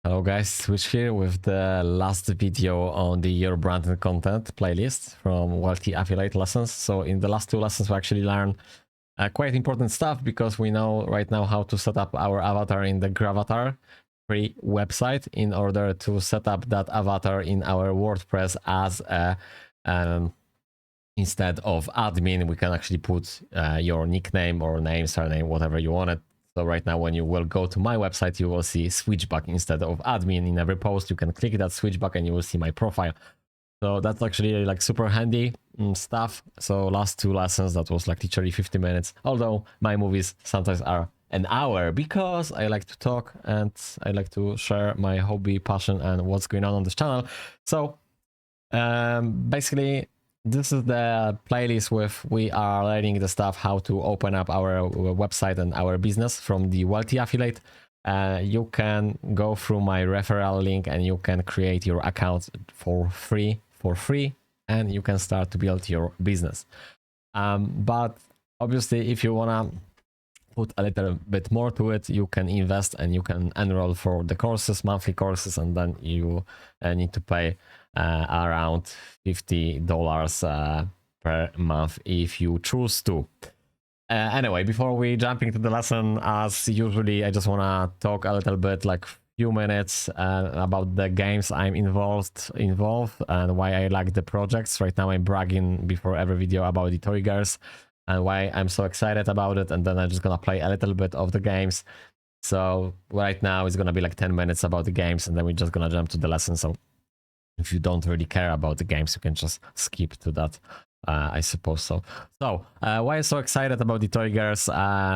Hello guys, Switch here with the last video on the Your Brand and Content playlist from Wealthy Affiliate lessons. So in the last two lessons we actually learned quite important stuff because we know right now how to set up our avatar in the Gravatar free website in order to set up that avatar in our WordPress as a instead of admin, we can actually put your nickname or name, surname, whatever you want it. So right now, when you will go to my website, you will see switchback instead of admin in every post. You can click that switchback and you will see my profile. So that's actually like super handy stuff. So last two lessons, that was like literally 50 minutes. Although my movies sometimes are an hour because I like to talk and I like to share my hobby, passion, and what's going on this channel. So basically, this is the playlist with we are learning the stuff how to open up our website and our business from the Wealthy Affiliate. You can go through my referral link and you can create your account for free, and you can start to build your business. But obviously, if you wanna put a little bit more to it, you can invest and you can enroll for the courses, monthly courses, and then you need to pay around $50 per month if you choose to. Anyway, before we jump into the lesson, as usually, I just want to talk a little bit, like few minutes about the games I'm involved and why I like the projects. Right now I'm bragging before every video about the TOYGERS and why I'm so excited about it, and then I'm just gonna play a little bit of the games. So right now it's gonna be like 10 minutes about the games, and then we're just gonna jump to the lesson. So if you don't really care about the games, you can just skip to that, I suppose so. So why I'm so excited about the TOYGERS,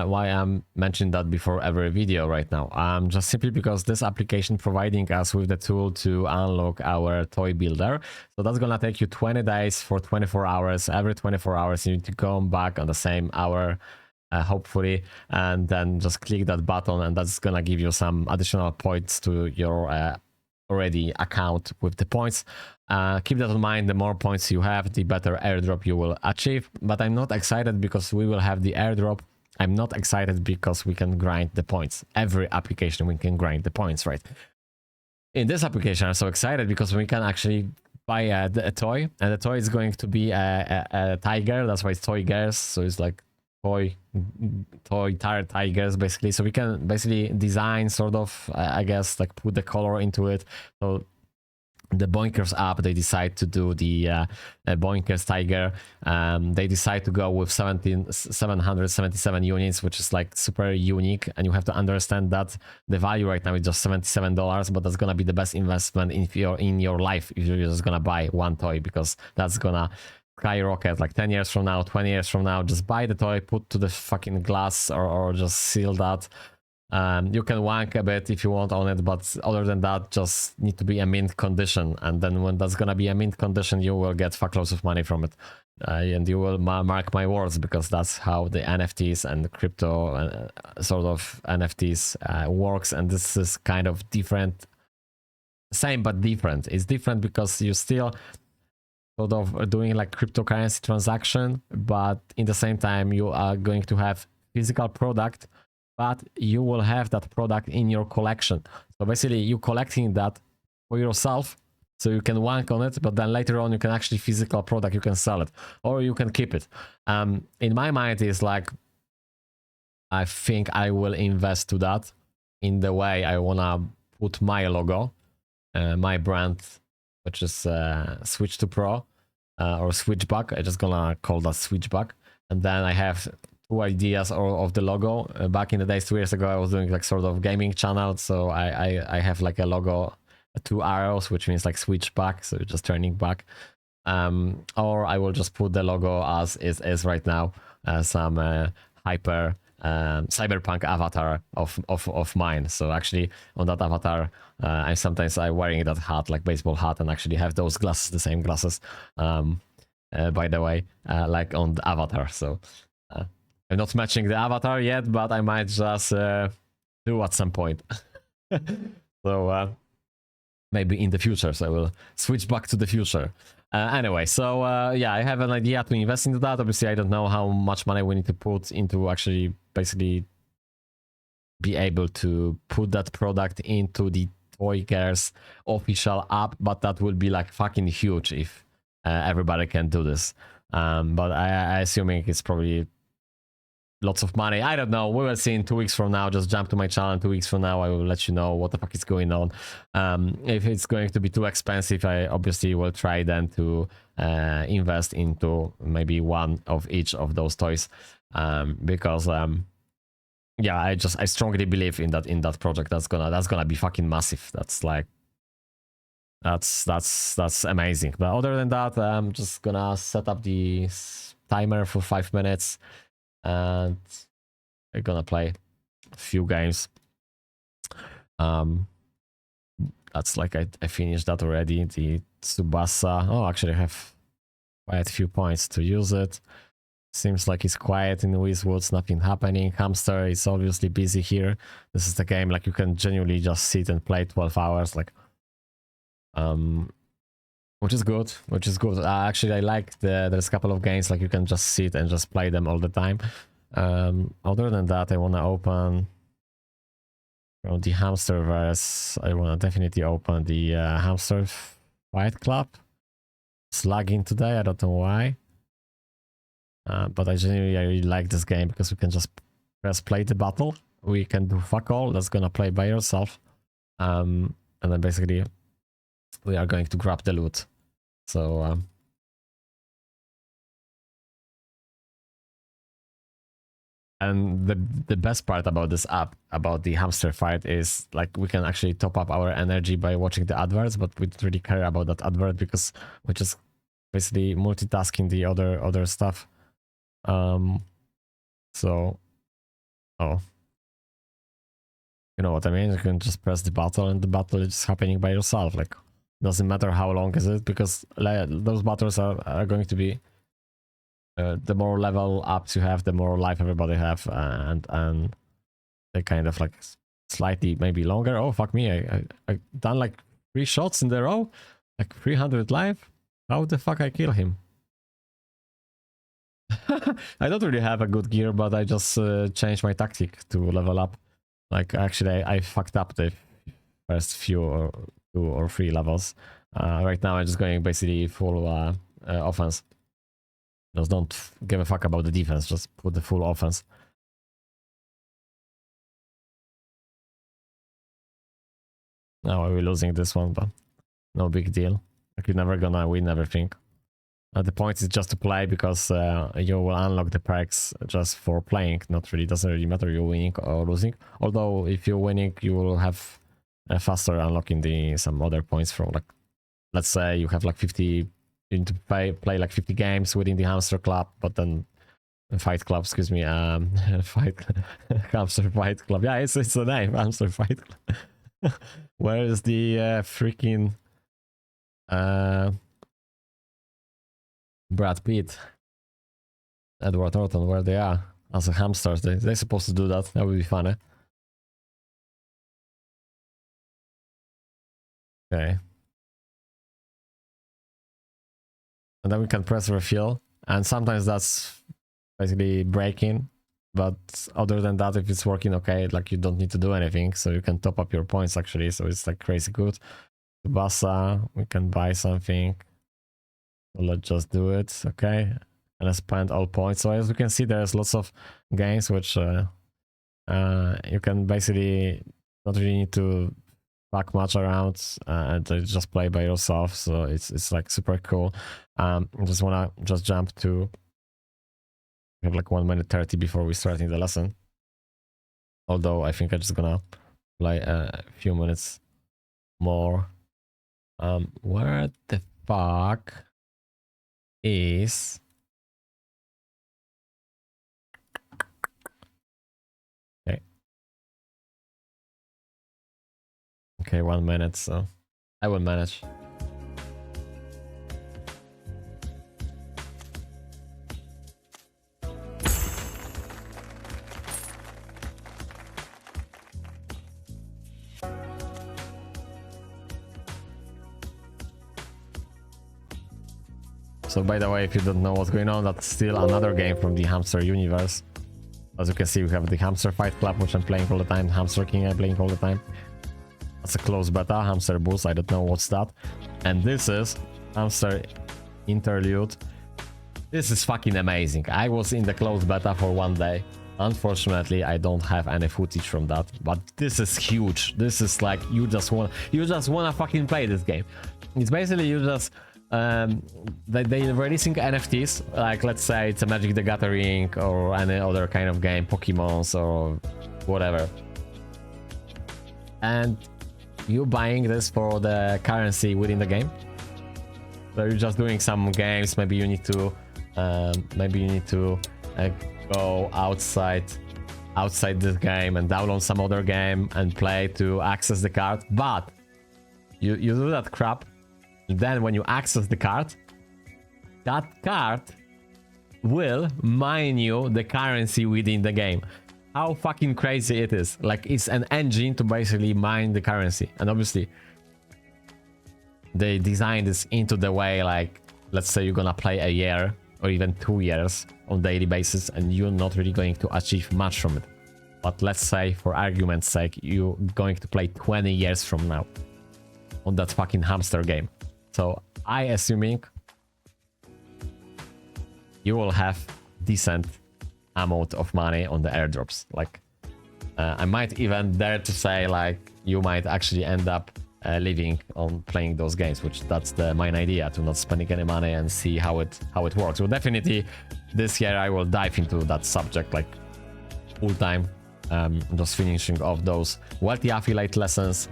why I'm mentioning that before every video right now, just simply because this application providing us with the tool to unlock our toy builder. So that's gonna take you 20 days for 24 hours. Every 24 hours you need to go back on the same hour, hopefully, and then just click that button, and that's gonna give you some additional points to your already account with the points. Keep that in mind, the more points you have, the better airdrop you will achieve. But I'm not excited because we will have the airdrop. I'm not excited because we can grind the points. Every application we can grind the points, right? In this application I'm so excited because we can actually buy a toy, and the toy is going to be a tiger. That's why it's TOYGERS. So it's like tigers basically. So we can basically design sort of, I guess, like put the color into it. So the BOINKERS app, they decide to do the BOINKERS tiger. They decide to go with 777 units, which is like super unique, and you have to understand that the value right now is just $77, but that's gonna be the best investment in your life if you're just gonna buy one toy, because that's gonna skyrocket like 10 years from now, 20 years from now. Just buy the toy, put to the fucking glass, or just seal that. You can wank a bit if you want on it, but other than that, just need to be a mint condition. And then when that's gonna be a mint condition, you will get fuckloads of money from it. And you will mark my words, because that's how the NFTs and crypto sort of NFTs works. And this is kind of different, same but different. It's different because you still sort of doing like cryptocurrency transaction, but in the same time you are going to have physical product, but you will have that product in your collection. So basically you collecting that for yourself, so you can wank on it, but then later on you can actually physical product, you can sell it or you can keep it. In my mind is like, I think I will invest to that in the way I wanna put my logo, my brand, which is Switch to Pro or Switchback. I'm just gonna call that Switchback. And then I have two ideas of the logo. Back in the days, 2 years ago, I was doing like sort of gaming channel. So I have like a logo, 2 arrows, which means like Switchback. So just turning back. Or I will just put the logo as is right now, some hyper cyberpunk avatar of mine. So actually on that avatar, I'm sometimes wearing that hat, like baseball hat, and actually have those glasses, the same glasses, by the way, like on the avatar. So I'm not matching the avatar yet, but I might just do at some point. So maybe in the future, so I will switch back to the future. Anyway, so yeah, I have an idea to invest into that. Obviously, I don't know how much money we need to put into actually basically be able to put that product into the TOYGERS official app, but that will be like fucking huge if everybody can do this. But I assuming it's probably lots of money. I don't know. We will see in 2 weeks from now. Just jump to my channel. 2 weeks from now, I will let you know what the fuck is going on. If it's going to be too expensive, I obviously will try then to invest into maybe one of each of those toys, because yeah, I strongly believe in that project. That's gonna be fucking massive. That's like that's amazing. But other than that, I'm just gonna set up the timer for 5 minutes. And we're gonna play a few games. That's like I finished that already. The TSUBASA. Oh, actually I have quite a few points to use it. Seems like it's quiet in WIZZWOODS, nothing happening. HAMSTER is obviously busy here. This is the game like you can genuinely just sit and play 12 hours, like which is good. Actually, I like there's a couple of games like you can just sit and just play them all the time. Other than that, I want to open from the HAMSTERverse. I want to definitely open the HAMSTER Fight Club. It's lagging today, I don't know why. But I really like this game because we can just press play the battle. We can do fuck all. That's gonna play by yourself. And then basically we are going to grab the loot. So and the best part about this app, about the HAMSTER fight, is like we can actually top up our energy by watching the adverts, but we don't really care about that advert because we're just basically multitasking the other stuff. So oh, you know what I mean? You can just press the battle and the battle is just happening by yourself. Like, doesn't matter how long is it, because those battles are going to be the more level ups you have, the more life everybody have, and they kind of like slightly maybe longer. Oh fuck me, I done like 3 shots in a row, like 300 life. How the fuck I kill him? I don't really have a good gear, but I just changed my tactic to level up. Like actually I fucked up the first few or 2 or 3 levels. Right now I'm just going basically full offense. Just don't give a fuck about the defense, just put the full offense. Now we're losing this one, but no big deal. Like, you're never gonna win everything. The point is just to play, because you will unlock the perks just for playing. Not really, doesn't really matter you're winning or losing. Although if you're winning, you will have faster unlocking some other points from, like, let's say you have like 50. You need to play like 50 games within the HAMSTER Club, but then Fight Club, excuse me, Fight HAMSTER Fight Club. Yeah, it's the name, HAMSTER Fight Club. Where is the freaking Brad Pitt, Edward Norton, where they are as a hamsters? They're supposed to do that. That would be funny. Okay. And then we can press refill, and sometimes that's basically breaking, but other than that, if it's working okay, like, you don't need to do anything, so you can top up your points actually, so it's like crazy good. TSUBASA, we can buy something, so let's just do it. Okay, and I spend all points. So as you can see, there's lots of games which you can basically not really need to fuck much around and just play by yourself, so it's like super cool. I just wanna jump to, we have like 1 minute 30 before we starting the lesson, although I think I'm just gonna play a few minutes more. Where the fuck is okay, 1 minute, so I will manage. So by the way, if you don't know what's going on, that's still another game from the HAMSTER universe. As you can see, we have the HAMSTER Fight Club, which I'm playing all the time, HAMSTER King I'm playing all the time. That's a closed beta, Hamster Boost, I don't know what's that. And this is Hamster Interlude. This is fucking amazing. I was in the closed beta for 1 day. Unfortunately, I don't have any footage from that, but this is huge. This is like, you just wanna fucking play this game. It's basically you just they're releasing NFTs, like let's say it's a Magic the Gathering or any other kind of game, Pokemons or whatever, and you buying this for the currency within the game. So you're just doing some games. Maybe you need to go outside this game and download some other game and play to access the card. But you do that crap. Then when you access the card, that card will mine you the currency within the game. How fucking crazy it is. Like, it's an engine to basically mine the currency. And obviously they designed this into the way, like, let's say you're gonna play a year or even 2 years on daily basis and you're not really going to achieve much from it. But let's say, for argument's sake, you're going to play 20 years from now on that fucking hamster game. So I assuming you will have decent amount of money on the airdrops. Like, I might even dare to say, like, you might actually end up living on playing those games, which that's the main idea, to not spending any money and see how it works. So definitely this year I will dive into that subject like full time, just finishing off those wealthy affiliate lessons,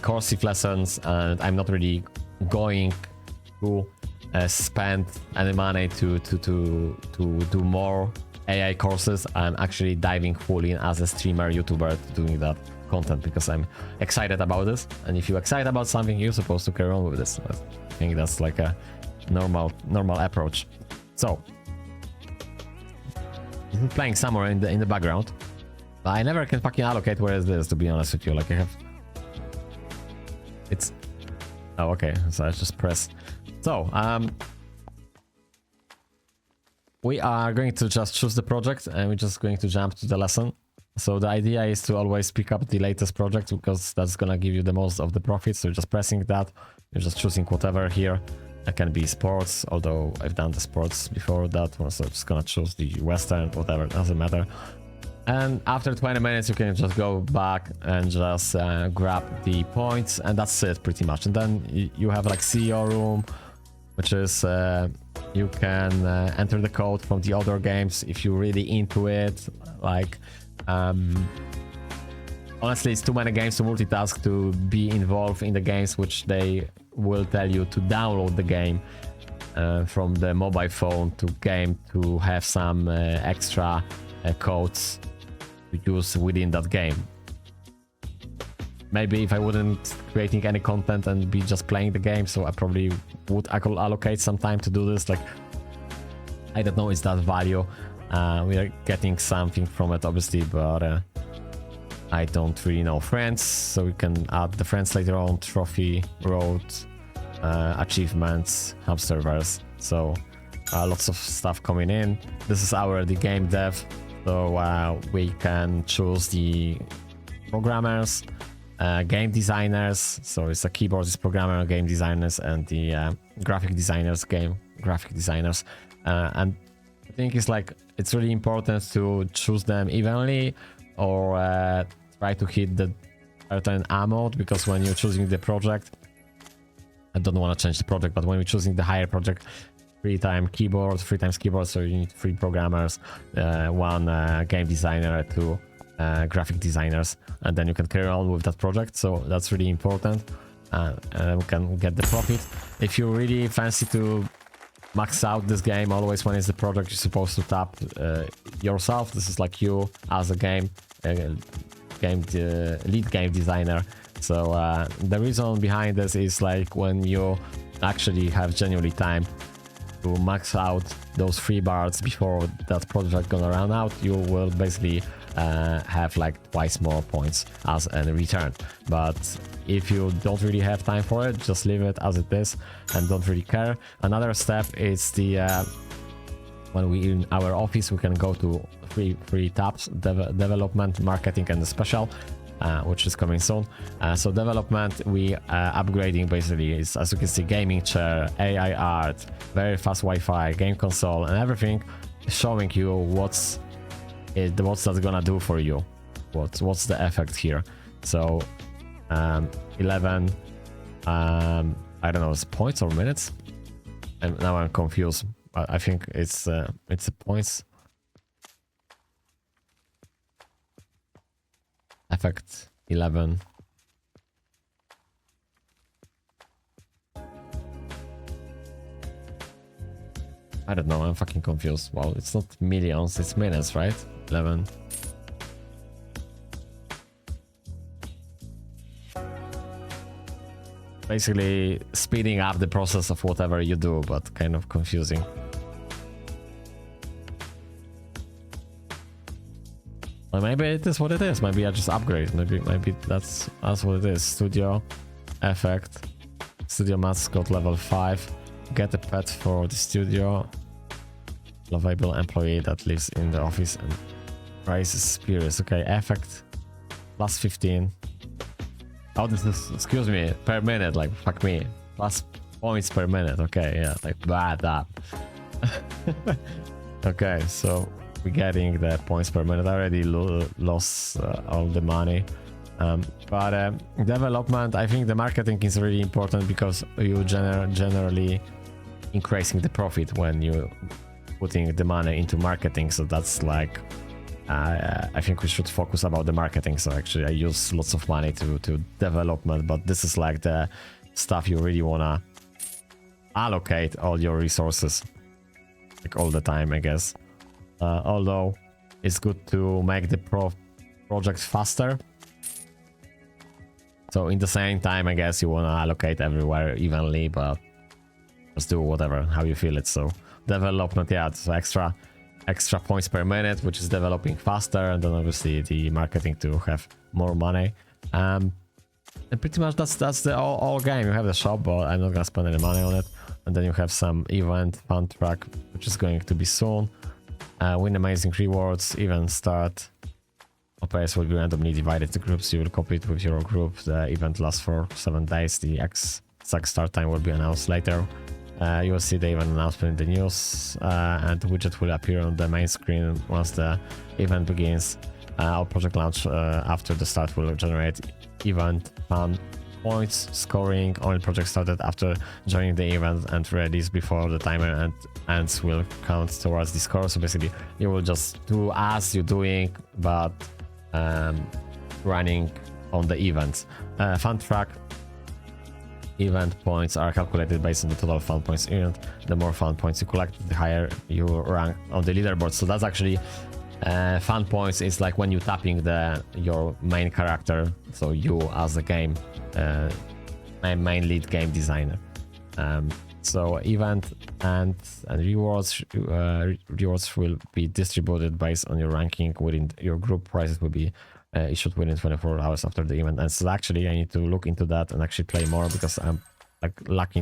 coursive lessons, and I'm not really going to spend any money to do more AI courses. I'm actually diving full in as a streamer, YouTuber, doing that content because I'm excited about this. And if you're excited about something, you're supposed to carry on with this. I think that's like a normal approach. So this is playing somewhere in the background. I never can fucking allocate where is this, to be honest with you. Like, I have, it's, oh, okay, so I just press. So we are going to just choose the project and we're just going to jump to the lesson. So the idea is to always pick up the latest project because that's gonna give you the most of the profits. So you're just pressing that, you're just choosing whatever here. It can be sports, although I've done the sports before that one, so I'm just gonna choose the Western, whatever, doesn't matter. And after 20 minutes you can just go back and just grab the points, and that's it pretty much. And then you have like CEO room, which is you can enter the code from the other games if you're really into it. Like, honestly, it's too many games to multitask to be involved in the games, which they will tell you to download the game from the mobile phone to game to have some extra codes to use within that game. Maybe if I wouldn't creating any content and be just playing the game, so I probably would allocate some time to do this. Like, I don't know, is that value? We are getting something from it, obviously, but I don't really know. Friends, so we can add the friends later on. Trophy, road, achievements, Hamsterverse. So lots of stuff coming in. This is the game dev, so we can choose the programmers, game designers. So it's a keyboardist, programmer, game designers, and the graphic designers, graphic designers, and I think it's really important to choose them evenly, or try to hit the certain amount, because when you're choosing the project, I don't want to change the project, but when you're choosing the higher project, 3 times keyboard, so you need 3 programmers, 1 game designer, 2 graphic designers, and then you can carry on with that project. So that's really important, and we can get the profit. If you really fancy to max out this game, always when it's the project, you're supposed to tap yourself. This is like you as a lead game designer. So the reason behind this is like when you actually have genuinely time to max out those 3 bars before that project gonna run out, you will basically have like twice more points as a return. But if you don't really have time for it, just leave it as it is and don't really care. Another step is the when we in our office, we can go to three tabs: development, marketing, and the special. which is coming soon. So development, we upgrading basically is, as you can see, gaming chair, AI art, very fast Wi-Fi, game console, and everything showing you what's that gonna do for you, what's the effect here. So 11 I don't know, it's points or minutes, and now I'm confused. I think it's points. Effect 11. I don't know, I'm fucking confused. Well, it's not millions, it's minutes, right? 11. Basically speeding up the process of whatever you do, but kind of confusing. Or maybe it is what it is. Maybe I just upgrade. Maybe that's what it is. Studio effect, studio mascot level 5. Get a pet for the studio. Lovable employee that lives in the office and raises spirits. Okay, effect plus 15. Oh, this is, excuse me, per minute. Like fuck me. Plus points per minute. Okay, yeah, like bad that. Okay, so we're getting the points per minute. I already lost all the money. But development, I think the marketing is really important because you generally increasing the profit when you putting the money into marketing. So that's like I think we should focus about the marketing. So actually I use lots of money to development, but this is like the stuff you really wanna allocate all your resources like all the time, I guess. Although it's good to make the project faster. So in the same time, I guess you want to allocate everywhere evenly, but just do whatever, how you feel it. So development, yeah, so extra points per minute, which is developing faster, and then obviously the marketing to have more money. And pretty much that's the all game. You have the shop, but I'm not gonna spend any money on it. And then you have some event fun track, which is going to be soon. Win amazing rewards, event start. Players will be randomly divided to groups. You will compete with your group. The event lasts for 7 days. The exact start time will be announced later. You will see the event announcement in the news, and the widget will appear on the main screen once the event begins. Our project launch after the start will generate event fun points. Scoring only project started after joining the event and release before the timer ends will count towards the score. So basically you will just do as you're doing, but running on the events. Fun track event points are calculated based on the total fun points earned. The more fun points you collect, the higher you rank on the leaderboard. So that's actually fun points is like when you're tapping your main character, so you as the game main lead game designer. So event and rewards will be distributed based on your ranking within your group. Prizes will be issued within 24 hours after the event. And so actually I need to look into that and actually play more because I'm like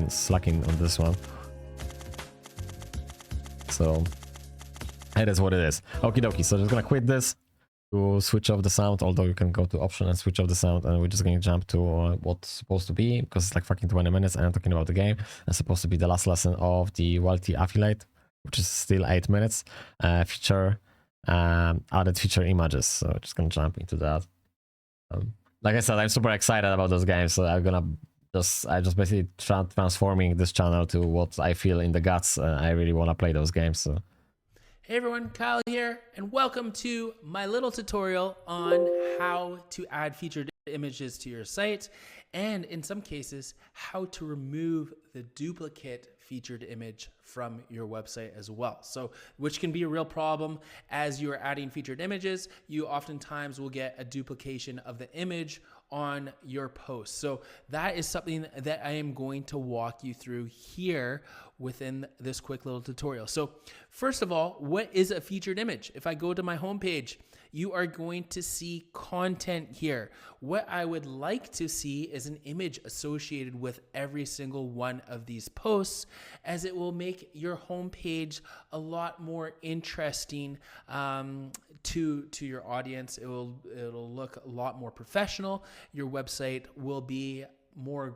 slacking on this one. So it is what it is. Okie dokie, so just gonna quit this to switch off the sound, although you can go to option and switch off the sound, and we're just going to jump to what's supposed to be, because it's like fucking 20 minutes and I'm talking about the game. It's supposed to be the last lesson of the wealthy affiliate, which is still 8 minutes. Feature added feature images, so just gonna jump into that. Like I said, I'm super excited about those games, so I'm just basically transforming this channel to what I feel in the guts. I really want to play those games. So hey everyone, Kyle here, and welcome to my little tutorial on how to add featured images to your site, and in some cases, how to remove the duplicate featured image from your website as well. So, which can be a real problem as you are adding featured images. You oftentimes will get a duplication of the image on your post. So that is something that I am going to walk you through here within this quick little tutorial. So first of all, what is a featured image? If I go to my homepage, you are going to see content here. What I would like to see is an image associated with every single one of these posts, as it will make your homepage a lot more interesting to your audience. It'll look a lot more professional. Your website will be more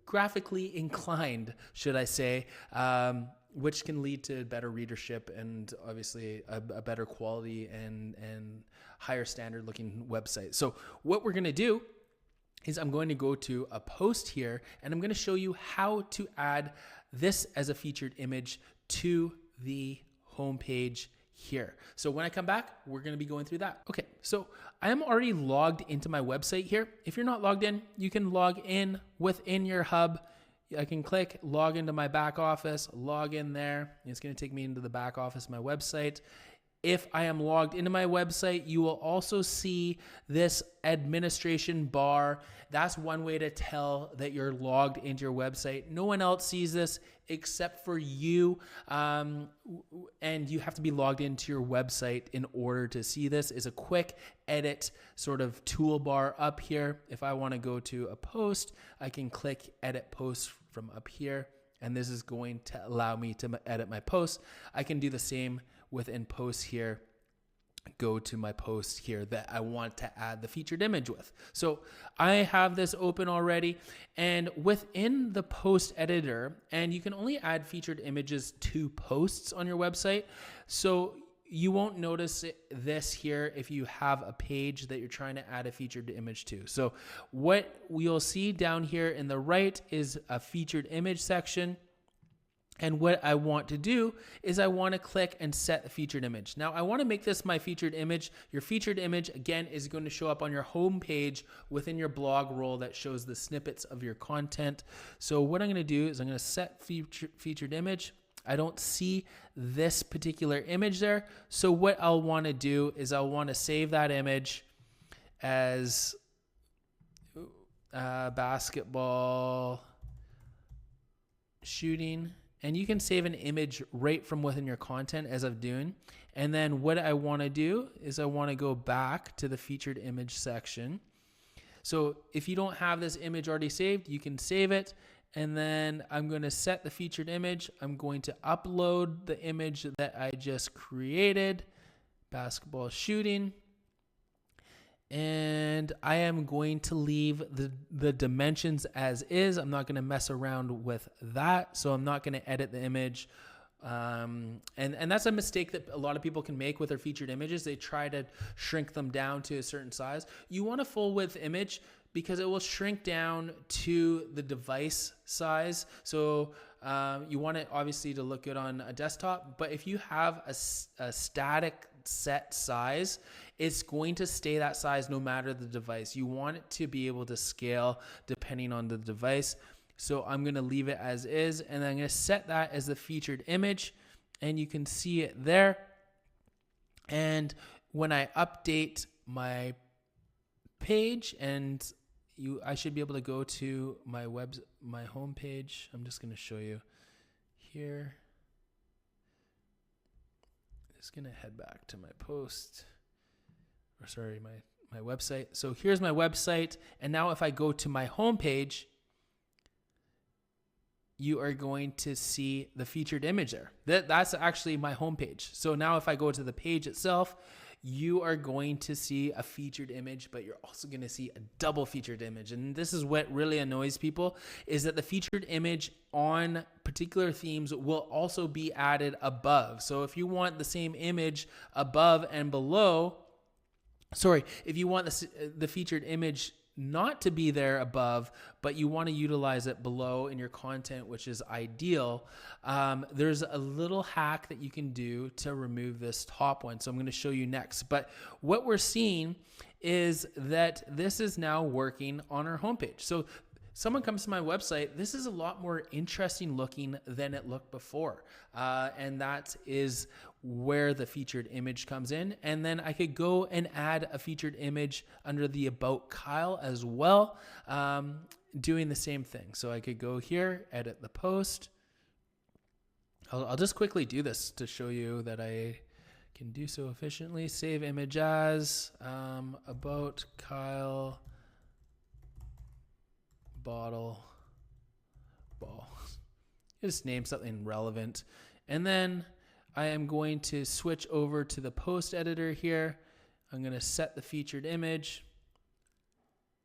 graphically inclined, should I say, which can lead to better readership and obviously a better quality and higher standard looking website. So what we're going to do is I'm going to go to a post here and I'm going to show you how to add this as a featured image to the homepage here. So when I come back, we're going to be going through that. Okay, so I am already logged into my website here. If you're not logged in, you can log in within your hub. I can click log into my back office, log in there. It's going to take me into the back office of my website. If I am logged into my website, you will also see this administration bar. That's one way to tell that you're logged into your website. No one else sees this except for you. And you have to be logged into your website in order to see this. Is a quick edit sort of toolbar up here. If I want to go to a post, I can click edit post from up here. And this is going to allow me to edit my post. I can do the same within posts here. Go to my post here that I want to add the featured image with. So I have this open already, and within the post editor, and you can only add featured images to posts on your website. So you won't notice this here if you have a page that you're trying to add a featured image to. So what you'll see down here in the right is a featured image section. And what I want to do is I want to click and set the featured image. Now I want to make this my featured image. Your featured image, again, is going to show up on your home page within your blog role that shows the snippets of your content. So what I'm going to do is I'm going to set featured image. I don't see this particular image there. So what I'll want to do is I'll want to save that image as basketball shooting. And you can save an image right from within your content as I'm doing. And then what I want to do is I want to go back to the featured image section. So if you don't have this image already saved, you can save it. And then I'm going to set the featured image. I'm going to upload the image that I just created, basketball shooting. And I am going to leave the dimensions as is. I'm not going to mess around with that. So I'm not going to edit the image. And that's a mistake that a lot of people can make with their featured images. They try to shrink them down to a certain size. You want a full width image because it will shrink down to the device size. So you want it obviously to look good on a desktop, but if you have a static set size, it's going to stay that size no matter the device. You want it to be able to scale depending on the device. So I'm going to leave it as is, and I'm going to set that as the featured image, and you can see it there. And when I update my page, and I should be able to go to my home page. I'm just going to show you here. Just going to head back to my post, or sorry, my website. So here's my website. And now if I go to my home page, you are going to see the featured image there. That's actually my home page. So now if I go to the page itself, you are going to see a featured image, but you're also going to see a double featured image. And this is what really annoys people, is that the featured image on particular themes will also be added above. So if you want the same image above and below, if you want the featured image not to be there above, but you want to utilize it below in your content, which is ideal, there's a little hack that you can do to remove this top one. So I'm going to show you next. But what we're seeing is that this is now working on our homepage. So someone comes to my website, this is a lot more interesting looking than it looked before. And that is where the featured image comes in. And then I could go and add a featured image under the About Kyle as well, doing the same thing. So I could go here, edit the post. I'll just quickly do this to show you that I can do so efficiently. Save image as About Kyle ball. Just name something relevant. And then I am going to switch over to the post editor here. I'm going to set the featured image,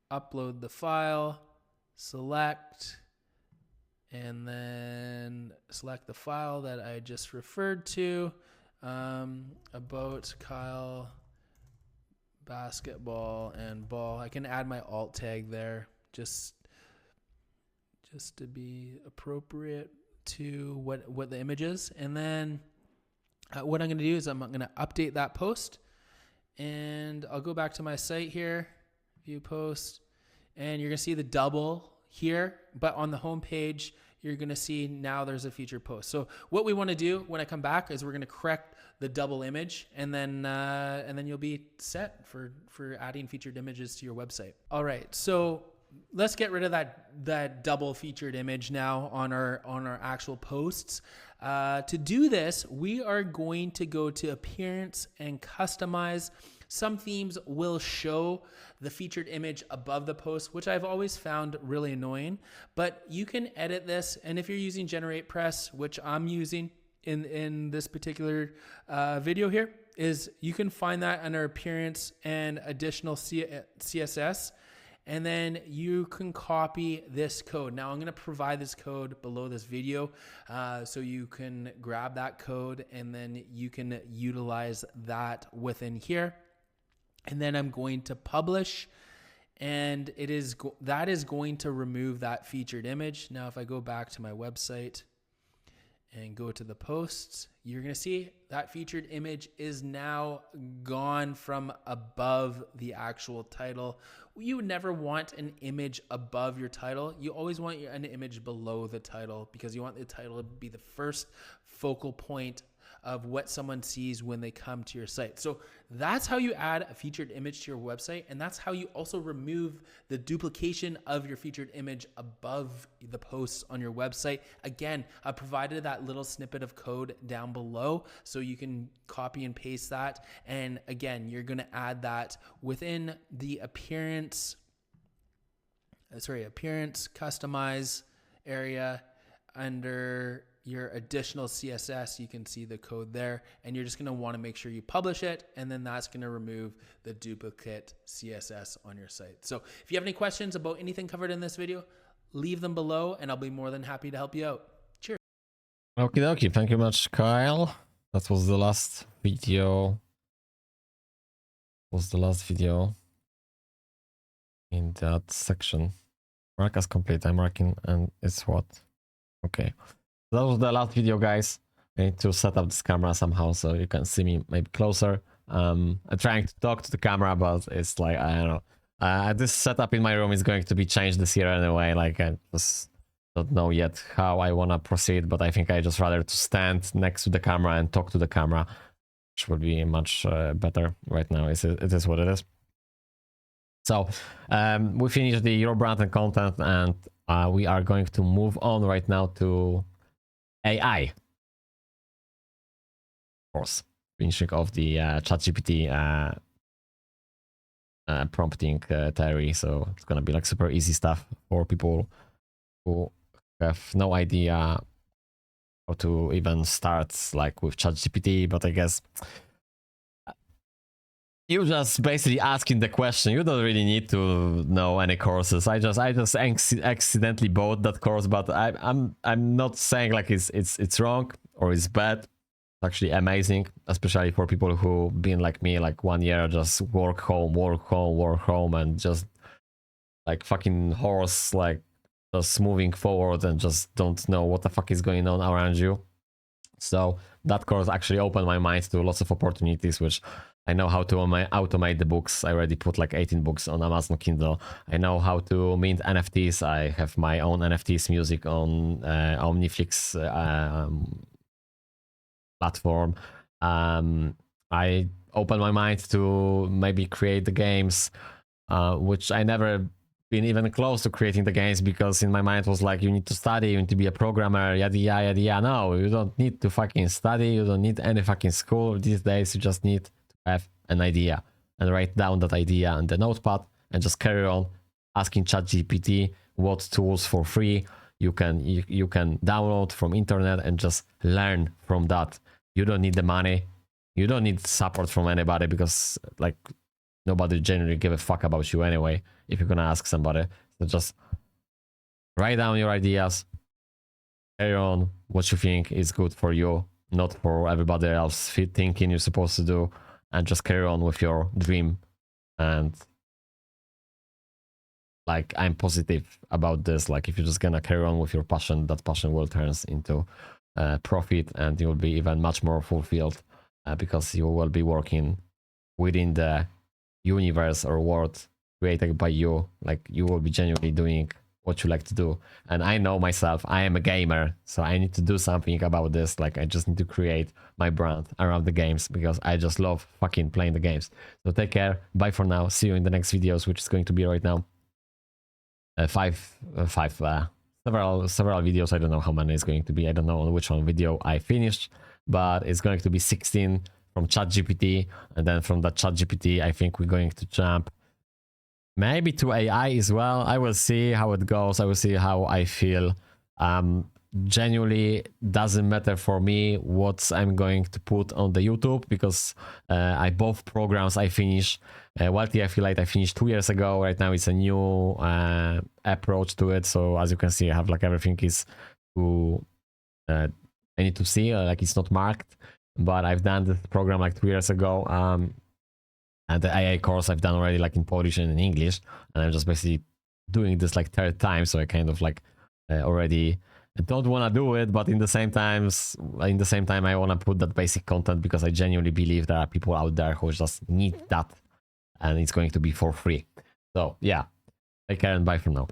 upload the file, select, and then select the file that I just referred to, about Kyle basketball and ball. I can add my alt tag there just to be appropriate to what the image is. And then what I'm going to do is I'm going to update that post, and I'll go back to my site here, view post, and you're going to see the double here, but on the home page, you're going to see now there's a featured post. So what we want to do when I come back is we're going to correct the double image, and then you'll be set for adding featured images to your website. All right, so let's get rid of that double featured image now on our actual posts. To do this, we are going to go to appearance and customize. Some themes will show the featured image above the post, which I've always found really annoying, but you can edit this. And if you're using GeneratePress, which I'm using in this particular video here, is you can find that under appearance and additional CSS. And then you can copy this code. Now I'm going to provide this code below this video, so you can grab that code and then you can utilize that within here. And then I'm going to publish, and that is going to remove that featured image. Now if I go back to my website and go to the posts, you're going to see that featured image is now gone from above the actual title. You would never want an image above your title. You always want an image below the title, because you want the title to be the first focal point of what someone sees when they come to your site. So that's how you add a featured image to your website, and that's how you also remove the duplication of your featured image above the posts on your website. Again, I provided that little snippet of code down below, so you can copy and paste that. And again, you're going to add that within the appearance customize area under your additional CSS. You can see the code there, and you're just going to want to make sure you publish it, and then that's going to remove the duplicate CSS on your site. So if you have any questions about anything covered in this video, leave them below and I'll be more than happy to help you out. Cheers. Okie dokie, thank you much, Kyle. That was the last video. In that section. Mark as complete. I'm marking, and it's what? Okay. That was the last video, guys. I need to set up this camera somehow so you can see me maybe closer. I'm trying to talk to the camera, but it's like, I don't know. This setup in my room is going to be changed this year anyway. Like, I just don't know yet how I want to proceed, but I think I just rather to stand next to the camera and talk to the camera, which would be much better right now. It is what it is. So we finished the Your Brand and content, and we are going to move on right now to AI. Of course, finishing off the ChatGPT prompting theory. So it's gonna be like super easy stuff for people who have no idea how to even start like with ChatGPT. But I guess you just basically asking the question. You don't really need to know any courses. I just accidentally bought that course, but I'm not saying like it's wrong or it's bad. It's actually amazing, especially for people who been like me, like 1 year just work home, and just like fucking horse, like just moving forward and just don't know what the fuck is going on around you. So that course actually opened my mind to lots of opportunities, which I know how to automate the books. I already put like 18 books on Amazon Kindle. I know how to mint NFTs. I have my own NFTs music on Omniflix platform. I opened my mind to maybe create the games, which I never been even close to creating the games, because in my mind was like, you need to study, you need to be a programmer, yada yada yada. No, you don't need to fucking study. You don't need any fucking school these days. You just need have an idea and write down that idea on the notepad and just carry on asking ChatGPT what tools for free you can download from internet and just learn from that. You don't need the money. You don't need support from anybody because like nobody generally give a fuck about you anyway if you're gonna ask somebody. So just write down your ideas, carry on what you think is good for you, not for everybody else thinking you're supposed to do, and just carry on with your dream. And like, I'm positive about this. Like, if you're just gonna carry on with your passion, that passion will turn into profit, and you will be even much more fulfilled because you will be working within the universe or world created by you. Like, you will be genuinely doing what you like to do. And I know myself, I am a gamer, so I need to do something about this. Like, I just need to create my brand around the games because I just love fucking playing the games. So take care, bye for now, see you in the next videos, which is going to be right now several videos. I don't know how many it's going to be. I don't know on which one video I finished, but it's going to be 16 from ChatGPT, and then from that ChatGPT I think we're going to jump maybe to AI as well. I will see how it goes. I will see how I feel. Genuinely doesn't matter for me what I'm going to put on the YouTube because both programs I finished. Affilate I finished 2 years ago. Right now it's a new approach to it. So as you can see, I have like everything is to I need to see like it's not marked, but I've done this program like 2 years ago. And the AI course I've done already like in Polish and in English, and I'm just basically doing this like third time. So I kind of like already don't want to do it, but in the same time I want to put that basic content because I genuinely believe there are people out there who just need that, and it's going to be for free. So yeah, take care and bye for now.